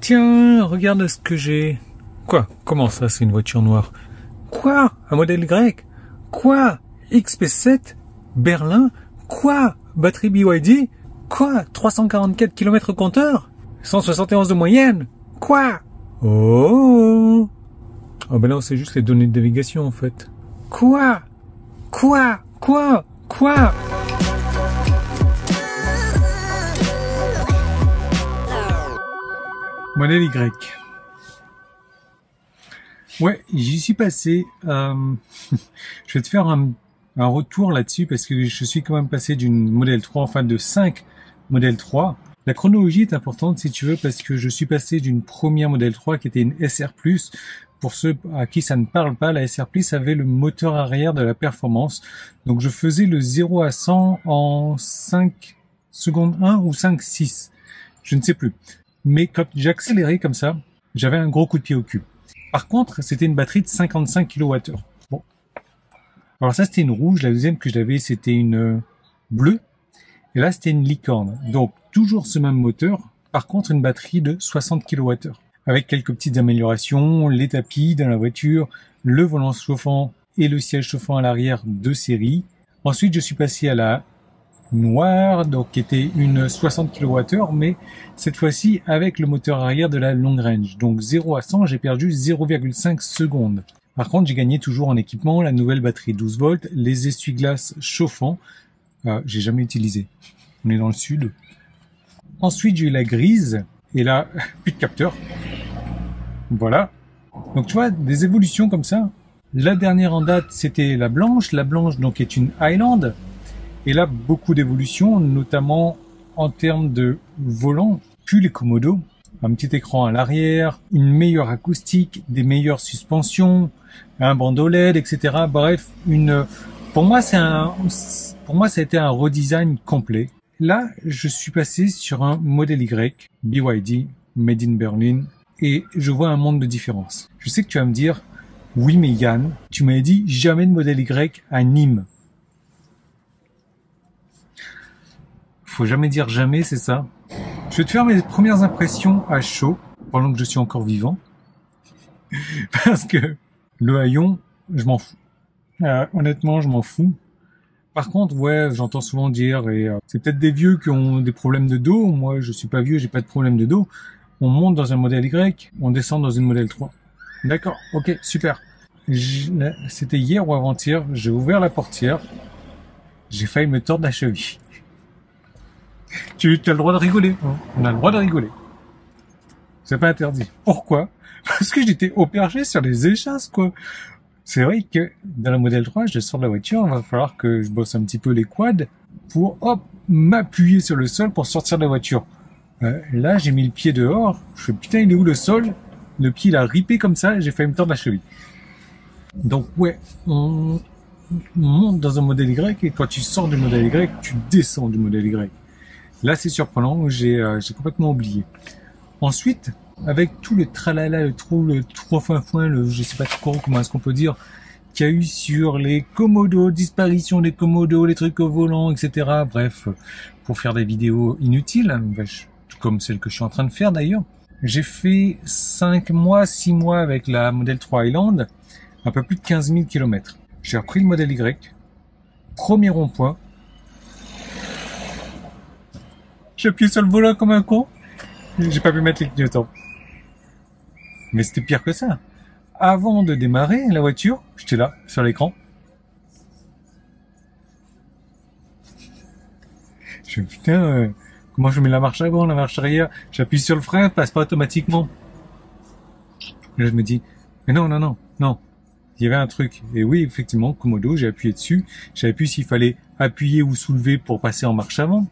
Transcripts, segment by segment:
Tiens, regarde ce que j'ai. Quoi? Comment ça, c'est une voiture noire? Quoi? Un modèle Y? Quoi? XP7? Berlin? Quoi? Batterie BYD? Quoi? 344 km compteur? 171 de moyenne? Quoi? Oh! Ah ben non, c'est juste les données de navigation en fait. Quoi? Quoi? Quoi? Quoi? Modèle Y. Ouais, j'y suis passé. Je vais te faire un retour là-dessus parce que je suis quand même passé d'une modèle 3, enfin de 5 modèle 3. La chronologie est importante si tu veux parce que je suis passé d'une première modèle 3 qui était une SR+. Pour ceux à qui ça ne parle pas, la SR+ avait le moteur arrière de la performance. Donc je faisais le 0 à 100 en 5 secondes 1 ou 5-6. Je ne sais plus. Mais quand j'accélérais comme ça, j'avais un gros coup de pied au cul. Par contre, c'était une batterie de 55 kWh. Bon. Alors ça, c'était une rouge. La deuxième que j'avais, c'était une bleue. Et là, c'était une licorne. Donc, toujours ce même moteur. Par contre, une batterie de 60 kWh. Avec quelques petites améliorations, les tapis dans la voiture, le volant chauffant et le siège chauffant à l'arrière de série. Ensuite, je suis passé à la noire, donc qui était une 60 kWh, mais cette fois-ci avec le moteur arrière de la long range. Donc 0 à 100, j'ai perdu 0,5 secondes. Par contre, j'ai gagné toujours en équipement la nouvelle batterie 12 volts, les essuie-glaces chauffants. J'ai jamais utilisé. On est dans le sud. Ensuite, j'ai eu la grise, et là, plus de capteur. Voilà. Donc tu vois, des évolutions comme ça. La dernière en date, c'était la blanche. La blanche, donc, est une Highland. Et là, beaucoup d'évolutions, notamment en termes de volant, puis les Komodo. Un petit écran à l'arrière, une meilleure acoustique, des meilleures suspensions, un bandeau LED, etc. Bref, pour moi, ça a été un redesign complet. Là, je suis passé sur un modèle Y, BYD, Made in Berlin, et je vois un monde de différence. Je sais que tu vas me dire, oui, mais Yann, tu m'avais dit jamais de modèle Y à Nîmes. Faut jamais dire jamais, c'est ça. Je vais te faire mes premières impressions à chaud, pendant que je suis encore vivant. Parce que le haillon, je m'en fous. Honnêtement, je m'en fous. Par contre, ouais, j'entends souvent dire, et c'est peut-être des vieux qui ont des problèmes de dos. Moi, je suis pas vieux, j'ai pas de problème de dos. On monte dans un modèle Y, on descend dans une modèle 3. D'accord, ok, super. C'était hier ou avant-hier, j'ai ouvert la portière, j'ai failli me tordre la cheville. Tu as le droit de rigoler. Hein. On a le droit de rigoler. C'est pas interdit. Pourquoi? Parce que j'étais au perché sur les échasses, quoi. C'est vrai que dans la modèle 3, je sors de la voiture, il va falloir que je bosse un petit peu les quads pour, m'appuyer sur le sol pour sortir de la voiture. Là, j'ai mis le pied dehors. Je fais, putain, il est où le sol? Le pied, il a ripé comme ça, j'ai failli me tordre la cheville. Donc, ouais, on monte dans un modèle Y et quand tu sors du modèle Y, tu descends du modèle Y. Là, c'est surprenant, j'ai complètement oublié. Ensuite, avec tout le tralala, le trois foin, je sais pas trop comment est-ce qu'on peut dire, qu'il y a eu sur les Komodo, disparition des Komodo, les trucs au volant, etc. Bref, pour faire des vidéos inutiles, tout comme celle que je suis en train de faire d'ailleurs. J'ai fait 6 mois avec la modèle 3 Highland, un peu plus de 15 000 km. J'ai repris le modèle Y, premier rond-point, j'ai appuyé sur le volant comme un con. J'ai pas pu mettre les clignotants. Mais c'était pire que ça. Avant de démarrer la voiture, j'étais là, sur l'écran. Je me dis, putain, comment je mets la marche avant, la marche arrière? J'appuie sur le frein, passe pas automatiquement. Et là, je me dis, mais non. Il y avait un truc. Et oui, effectivement, Komodo, j'ai appuyé dessus. J'avais plus s'il fallait appuyer ou soulever pour passer en marche avant.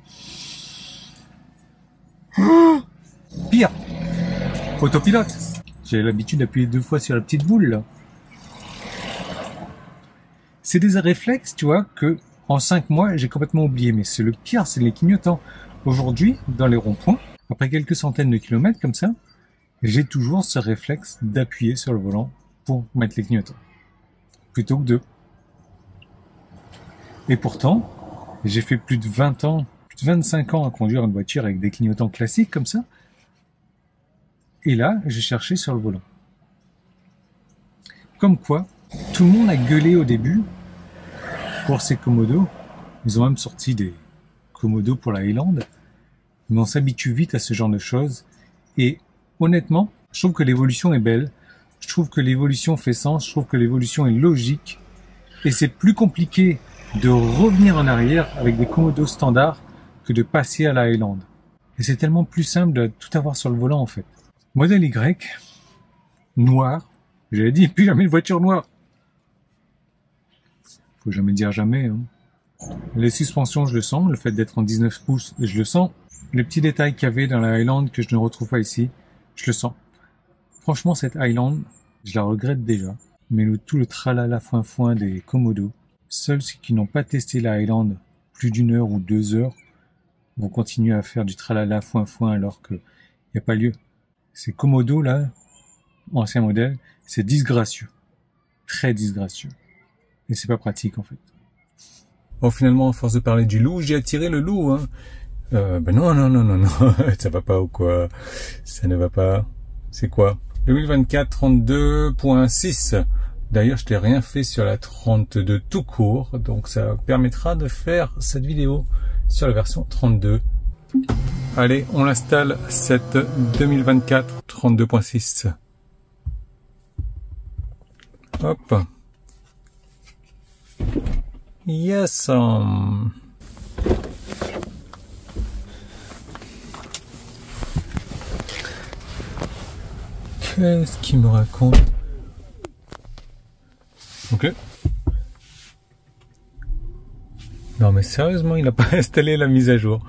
Pire, autopilote. J'ai l'habitude d'appuyer 2 fois sur la petite boule là. C'est des réflexes, tu vois, que en 5 mois j'ai complètement oublié. Mais c'est le pire, c'est les clignotants. Aujourd'hui, dans les ronds-points, après quelques centaines de kilomètres comme ça, j'ai toujours ce réflexe d'appuyer sur le volant pour mettre les clignotants, plutôt que 2. Et pourtant, j'ai fait plus de 20 ans, plus de 25 ans à conduire une voiture avec des clignotants classiques comme ça. Et là, je cherchais sur le volant. Comme quoi, tout le monde a gueulé au début pour ces Komodo. Ils ont même sorti des Komodo pour la Highland. Mais on s'habitue vite à ce genre de choses. Et honnêtement, je trouve que l'évolution est belle. Je trouve que l'évolution fait sens. Je trouve que l'évolution est logique. Et c'est plus compliqué de revenir en arrière avec des Komodo standards que de passer à la Highland. Et c'est tellement plus simple de tout avoir sur le volant en fait. Modèle Y, noir. J'avais dit, plus jamais de voiture noire. Faut jamais dire jamais. Hein. Les suspensions, je le sens. Le fait d'être en 19 pouces, je le sens. Les petits détails qu'il y avait dans la Highland que je ne retrouve pas ici, je le sens. Franchement, cette Highland, je la regrette déjà. Mais tout le tralala foin-foin des Komodo, seuls ceux qui n'ont pas testé la Highland plus d'1 heure ou 2 heures vont continuer à faire du tralala foin-foin alors qu'il n'y a pas lieu. Ces Komodo là, ancien modèle, c'est disgracieux. Très disgracieux. Et c'est pas pratique en fait. Bon, finalement, à force de parler du loup, j'ai attiré le loup, hein. Non. Ça va pas ou quoi? Ça ne va pas. C'est quoi? 2024 32.6. D'ailleurs, je n'ai rien fait sur la 32 tout court, donc ça permettra de faire cette vidéo sur la version 32. Allez, on l'installe, cette 2024 32.6. Hop. Yes. Qu'est-ce qu'il me raconte? Ok. Non mais sérieusement, il n'a pas installé la mise à jour.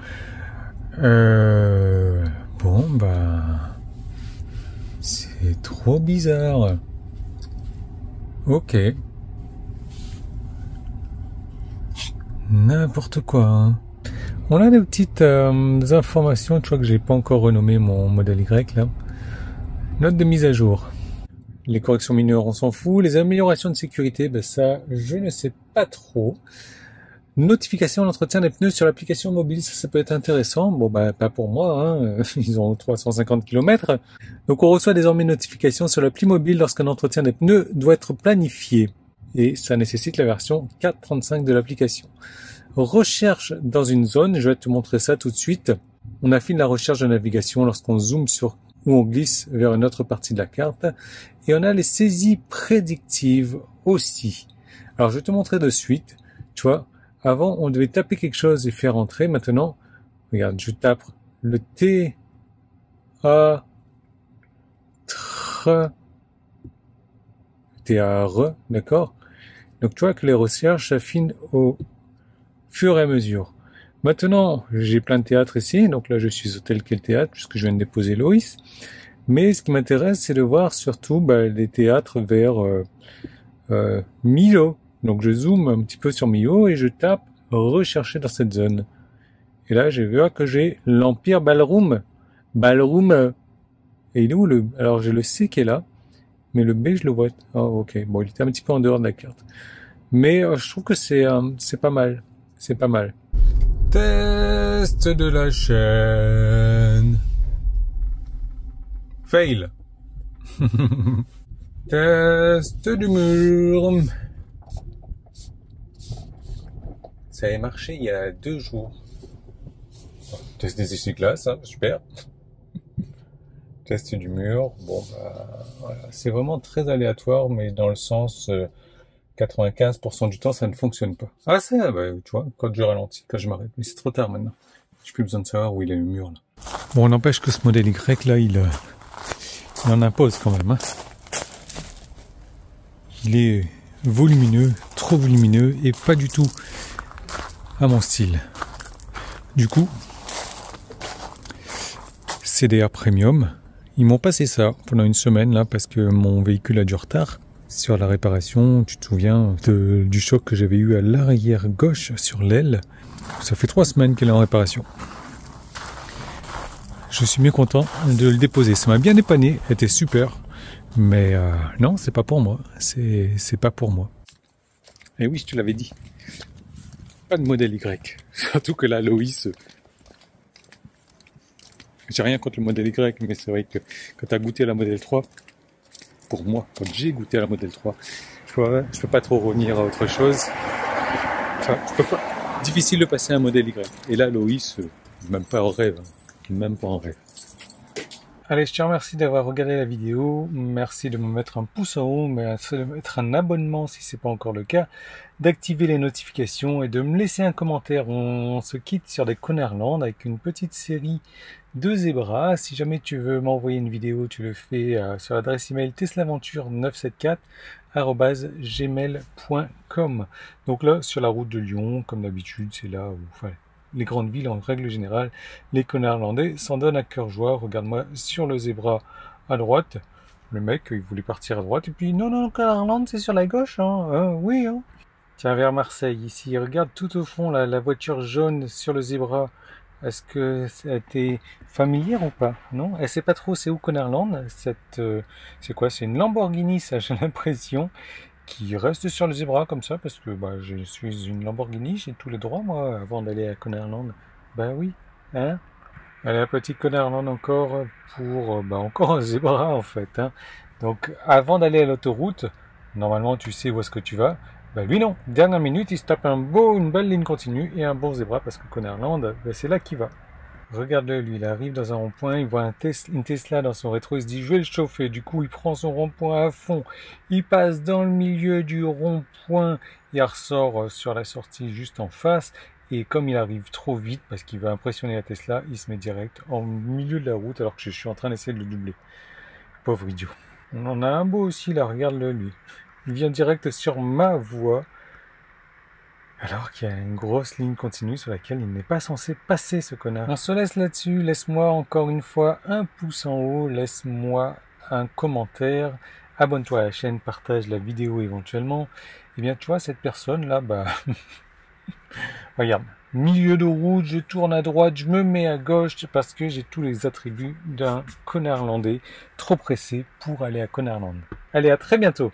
Bon bah... c'est trop bizarre. Ok. N'importe quoi. Hein. On a des petites informations, tu vois que j'ai pas encore renommé mon modèle Y là. Note de mise à jour. Les corrections mineures, on s'en fout. Les améliorations de sécurité, ben ça, je ne sais pas trop. Notification d'entretien des pneus sur l'application mobile, ça peut être intéressant. Bon, bah, pas pour moi, hein. Ils ont 350 km. Donc, on reçoit désormais une notification sur l'appli mobile lorsqu'un entretien des pneus doit être planifié. Et ça nécessite la version 4.35 de l'application. Recherche dans une zone, je vais te montrer ça tout de suite. On affine la recherche de navigation lorsqu'on zoome sur ou on glisse vers une autre partie de la carte. Et on a les saisies prédictives aussi. Alors, je vais te montrer de suite. Tu vois, avant, on devait taper quelque chose et faire entrer. Maintenant, regarde, je tape le T, A, TR, T-A-R, d'accord? Donc, tu vois que les recherches s'affinent au fur et à mesure. Maintenant, j'ai plein de théâtres ici. Donc là, je suis au tel quel théâtre puisque je viens de déposer Loïs. Mais ce qui m'intéresse, c'est de voir surtout les théâtres vers Millau. Donc je zoome un petit peu sur Millau et je tape rechercher dans cette zone. Et là, je vois que j'ai l'Empire Ballroom. Ballroom. Et il est où le... Alors j'ai le C qui est là, mais le B, je le vois. Oh, ok. Bon, il était un petit peu en dehors de la carte. Mais je trouve que c'est pas mal. C'est pas mal. Test de la chaîne. Fail. Test du mur. Ça a marché il y a 2 jours. Test des essuie-glaces, hein, super. Test du mur. Bon, bah, voilà. C'est vraiment très aléatoire, mais dans le sens 95% du temps, ça ne fonctionne pas. Ah, ça, bah, tu vois, quand je ralentis, quand je m'arrête. Mais c'est trop tard maintenant. J'ai plus besoin de savoir où il est le mur, là. Bon, on n'empêche que ce modèle Y, là, il en impose quand même, hein. Il est volumineux, trop volumineux, et pas du tout à mon style. Du coup, CDR Premium, ils m'ont passé ça pendant une semaine, là, parce que mon véhicule a du retard sur la réparation. Tu te souviens du choc que j'avais eu à l'arrière gauche sur l'aile. Ça fait 3 semaines qu'elle est en réparation. Je suis bien content de le déposer. Ça m'a bien dépanné, était super. Mais non, c'est pas pour moi. C'est pas pour moi. Et oui, je te l'avais dit. Pas de modèle Y. Surtout que là, Loïs, J'ai rien contre le modèle Y, mais c'est vrai que quand tu as goûté la modèle 3, pour moi, quand j'ai goûté la modèle 3, je peux pas trop revenir à autre chose. Enfin, je peux pas. Difficile de passer à un modèle Y. Et là, Loïs, même pas en rêve. Même pas en rêve. Allez, je te remercie d'avoir regardé la vidéo. Merci de me mettre un pouce en haut, merci de mettre un abonnement si c'est pas encore le cas, d'activer les notifications et de me laisser un commentaire. On se quitte sur des Connerland avec une petite série de zébras. Si jamais tu veux m'envoyer une vidéo, tu le fais sur l'adresse email teslaventure974@gmail.com. Donc là, sur la route de Lyon, comme d'habitude, c'est là où les grandes villes en règle générale, les Connerlandais s'en donnent à cœur joie. Regarde-moi sur le zébra à droite. Le mec, il voulait partir à droite et puis non, Connerland c'est sur la gauche, hein. Oui, hein. Tiens, vers Marseille, ici, regarde tout au fond la voiture jaune sur le zébra. Est-ce que ça t'est familière ou pas? Non? Elle sait pas trop c'est où Connerland. C'est quoi? C'est une Lamborghini, ça, j'ai l'impression, qui reste sur le zébra comme ça, parce que je suis une Lamborghini, j'ai tous les droits, moi, avant d'aller à Connerland. Oui, hein? Allez, un petit Connerland encore pour, encore un zébra, en fait, hein. Donc, avant d'aller à l'autoroute, normalement, tu sais où est-ce que tu vas. Lui, non. Dernière minute, il se tape une belle ligne continue et un bon zébra, parce que Connerland, c'est là qu'il va. Regarde-le, lui, il arrive dans un rond-point, il voit une Tesla dans son rétro, il se dit je vais le chauffer, du coup il prend son rond-point à fond, il passe dans le milieu du rond-point, il ressort sur la sortie juste en face, et comme il arrive trop vite, parce qu'il veut impressionner la Tesla, il se met direct en milieu de la route alors que je suis en train d'essayer de le doubler. Pauvre idiot. On en a un beau aussi là, regarde-le lui. Il vient direct sur ma voie, alors qu'il y a une grosse ligne continue sur laquelle il n'est pas censé passer, ce connard. On se laisse là-dessus. Laisse-moi encore une fois un pouce en haut. Laisse-moi un commentaire. Abonne-toi à la chaîne. Partage la vidéo éventuellement. Eh bien, tu vois, cette personne-là, regarde. Milieu de route, je tourne à droite, je me mets à gauche parce que j'ai tous les attributs d'un Connerlandais trop pressé pour aller à Connerland. Allez, à très bientôt.